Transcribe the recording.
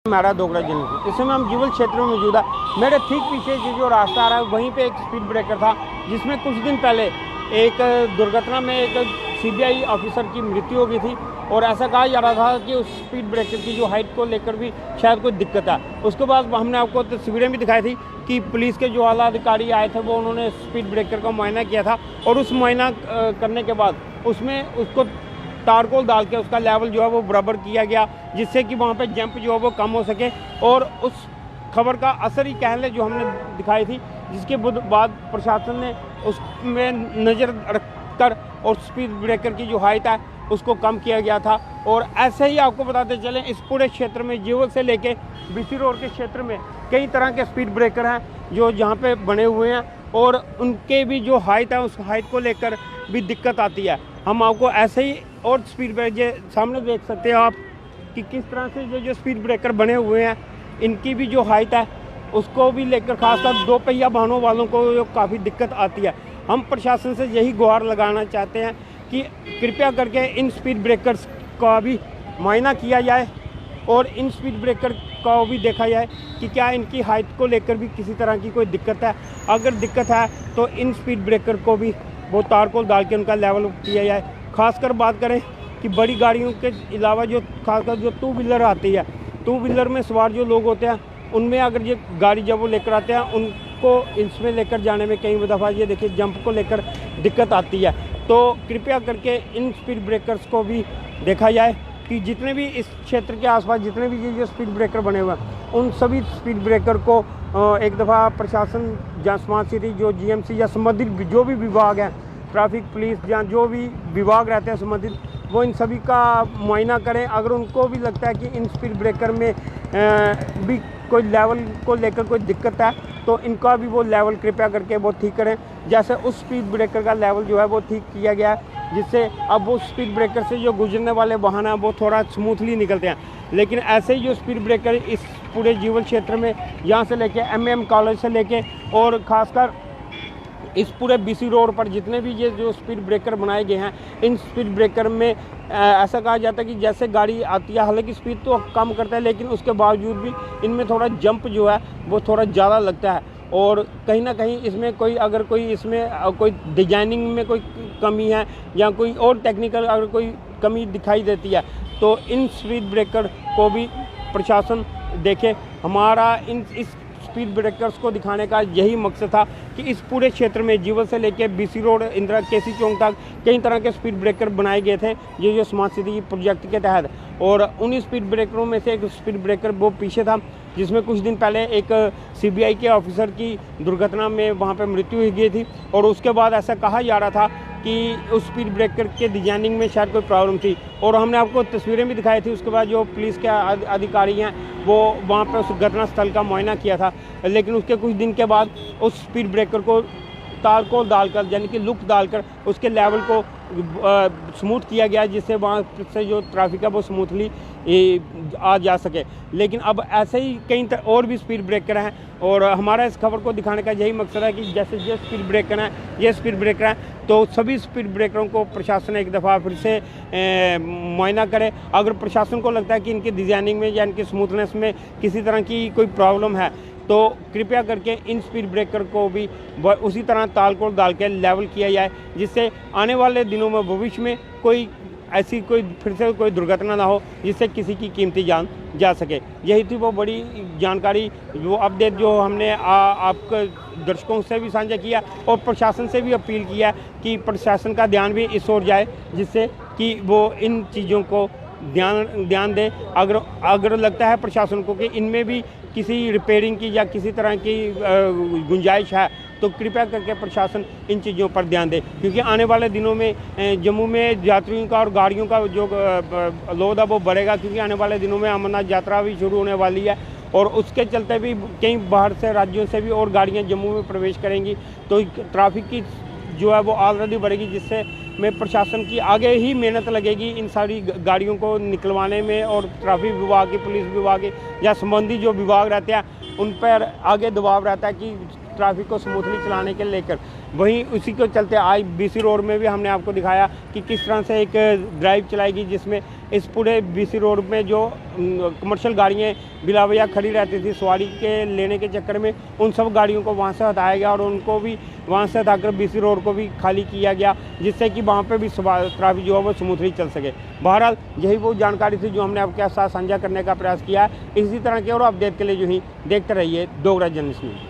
मेरा दोगरा जिले इस समय हम जीवल क्षेत्र में मौजूद है। मेरे ठीक पीछे जो रास्ता आ रहा है वहीं पे एक स्पीड ब्रेकर था, जिसमें कुछ दिन पहले एक दुर्घटना में एक सीबीआई ऑफिसर की मृत्यु हो गई थी। और ऐसा कहा जा रहा था कि उस स्पीड ब्रेकर की जो हाइट को लेकर भी शायद कोई दिक्कत है। उसके बाद हमने आपको तस्वीरें भी दिखाई थी कि पुलिस के जो आला अधिकारी आए थे वो उन्होंने स्पीड ब्रेकर का मुआयना किया था। और उस मुआयना करने के बाद उसमें उसको तारकोल डाल के उसका लेवल जो है वो बराबर किया गया, जिससे कि वहाँ पे जंप जो है वो कम हो सके। और उस खबर का असर ही कह लें जो हमने दिखाई थी, जिसके बाद प्रशासन ने उसमें नज़र रखकर और स्पीड ब्रेकर की जो हाइट है उसको कम किया गया था। और ऐसे ही आपको बताते चलें, इस पूरे क्षेत्र में जीवल से लेके बीसी रोड के क्षेत्र में कई तरह के स्पीड ब्रेकर हैं जो जहाँ पे बने हुए हैं, और उनके भी जो हाइट है उस हाइट को लेकर भी दिक्कत आती है। हम आपको ऐसे ही और स्पीड ब्रेकर सामने देख सकते हैं आप कि किस तरह से जो स्पीड ब्रेकर बने हुए हैं, इनकी भी जो हाइट है उसको भी लेकर खासकर दो पहिया वाहनों वालों को काफ़ी दिक्कत आती है। हम प्रशासन से यही गुहार लगाना चाहते हैं कि कृपया करके इन स्पीड ब्रेकर्स का भी मुआयना किया जाए और इन स्पीड ब्रेकर को भी देखा जाए कि क्या इनकी हाइट को लेकर भी किसी तरह की कोई दिक्कत है। अगर दिक्कत है तो इन स्पीड ब्रेकर को भी वो तारकोल डाल के उनका लेवल किया जाए। खासकर बात करें कि बड़ी गाड़ियों के अलावा जो खासकर जो टू व्हीलर आती है, टू व्हीलर में सवार जो लोग होते हैं उनमें अगर ये गाड़ी जब वो लेकर आते हैं उनको इसमें लेकर जाने में कई दफ़ा ये देखिए जंप को लेकर दिक्कत आती है। तो कृपया करके इन स्पीड ब्रेकर्स को भी देखा जाए कि जितने भी इस क्षेत्र के आसपास जितने भी ये जो स्पीड ब्रेकर बने हुए हैं उन सभी स्पीड ब्रेकर को एक दफ़ा प्रशासन या स्मार्ट सिटी जो जीएमसी या संबंधित जो भी विभाग हैं, ट्रैफिक पुलिस या जो भी विभाग रहते हैं संबंधित, वो इन सभी का मुआयना करें। अगर उनको भी लगता है कि इन स्पीड ब्रेकर में भी कोई लेवल को लेकर कोई दिक्कत है तो इनका भी वो लेवल कृपया करके वो ठीक करें। जैसे उस स्पीड ब्रेकर का लेवल जो है वो ठीक किया गया है, जिससे अब वो स्पीड ब्रेकर से जो गुजरने वाले वाहन हैं वो थोड़ा स्मूथली निकलते हैं। लेकिन ऐसे ही जो स्पीड ब्रेकर इस पूरे जीवल क्षेत्र में यहाँ से लेके एमएम कॉलेज से लेके और ख़ासकर इस पूरे बीसी रोड पर जितने भी ये जो स्पीड ब्रेकर बनाए गए हैं, इन स्पीड ब्रेकर में ऐसा कहा जाता है कि जैसे गाड़ी आती है, हालांकि स्पीड तो कम करता है लेकिन उसके बावजूद भी इनमें थोड़ा जंप जो है वो थोड़ा ज़्यादा लगता है। और कहीं ना कहीं इसमें कोई अगर कोई इसमें कोई डिजाइनिंग में कोई कमी है या कोई और टेक्निकल अगर कोई कमी दिखाई देती है तो इन स्पीड ब्रेकर को भी प्रशासन देखे। हमारा इस स्पीड ब्रेकर्स को दिखाने का यही मकसद था कि इस पूरे क्षेत्र में जीवल से लेकर बीसी रोड इंदिरा केसी चौक तक कई तरह के स्पीड ब्रेकर बनाए गए थे ये जो स्मार्ट सिटी प्रोजेक्ट के तहत। और उन स्पीड ब्रेकरों में से एक स्पीड ब्रेकर वो पीछे था जिसमें कुछ दिन पहले एक सीबीआई के ऑफिसर की दुर्घटना में वहाँ पर मृत्यु हो गई थी। और उसके बाद ऐसा कहा जा रहा था कि उस स्पीड ब्रेकर के डिजाइनिंग में शायद कोई प्रॉब्लम थी, और हमने आपको तस्वीरें भी दिखाई थी। उसके बाद जो पुलिस के अधिकारी हैं वो वहाँ पर उस घटनास्थल का मुआयना किया था, लेकिन उसके कुछ दिन के बाद उस स्पीड ब्रेकर को तारकोल डालकर यानी कि लुक डालकर उसके लेवल को स्मूथ किया गया, जिससे वहाँ से जो ट्रैफिक है वो स्मूथली आ जा सके। लेकिन अब ऐसे ही कई और भी स्पीड ब्रेकर हैं और हमारा इस खबर को दिखाने का यही मकसद है कि जैसे ये स्पीड ब्रेकर हैं, ये स्पीड ब्रेकर हैं, तो सभी स्पीड ब्रेकरों को प्रशासन एक दफ़ा फिर से मुआयना करे। अगर प्रशासन को लगता है कि इनकी डिज़ाइनिंग में या इनकी स्मूथनेस में किसी तरह की कोई प्रॉब्लम है तो कृपया करके इन स्पीड ब्रेकर को भी उसी तरह तालकोल डाल के लेवल किया जाए, जिससे आने वाले दिनों में भविष्य में कोई ऐसी कोई फिर से कोई दुर्घटना ना हो जिससे किसी की कीमती जान जा सके। यही थी वो बड़ी जानकारी, वो अपडेट जो हमने आपके दर्शकों से भी साझा किया और प्रशासन से भी अपील किया कि प्रशासन का ध्यान भी इस ओर जाए, जिससे कि वो इन चीज़ों को ध्यान दे। अगर लगता है प्रशासन को कि इनमें भी किसी रिपेयरिंग की या किसी तरह की गुंजाइश है तो कृपया करके प्रशासन इन चीज़ों पर ध्यान दे, क्योंकि आने वाले दिनों में जम्मू में यात्रियों का और गाड़ियों का जो लोड है वो बढ़ेगा, क्योंकि आने वाले दिनों में अमरनाथ यात्रा भी शुरू होने वाली है और उसके चलते भी कई बाहर से राज्यों से भी और गाड़ियाँ जम्मू में प्रवेश करेंगी, तो ट्रैफिक की जो है वो ऑलरेडी बढ़ेगी, जिससे में प्रशासन की आगे ही मेहनत लगेगी इन सारी गाड़ियों को निकलवाने में। और ट्रैफिक विभाग की, पुलिस विभाग के या संबंधी जो विभाग रहते हैं उन पर आगे दबाव रहता है कि ट्रैफिक को स्मूथली चलाने के लेकर। वहीं उसी को चलते आज बीसी रोड में भी हमने आपको दिखाया कि किस तरह से एक ड्राइव चलाएगी, जिसमें इस पूरे बीसी रोड में जो कमर्शियल गाड़ियाँ बिला वजह खड़ी रहती थी सवारी के लेने के चक्कर में, उन सब गाड़ियों को वहाँ से हटाया गया और उनको भी वहाँ से हटाकर बीसी रोड को भी खाली किया गया, जिससे कि वहाँ पे भी ट्रैफिक जो है वो स्मूथली चल सके। बहरहाल यही वो जानकारी थी जो हमने आपके साथ साझा करने का प्रयास किया है। इसी तरह के और अपडेट के लिए जो ही देखते रहिए डोगरा जर्नलिस्ट न्यूज़।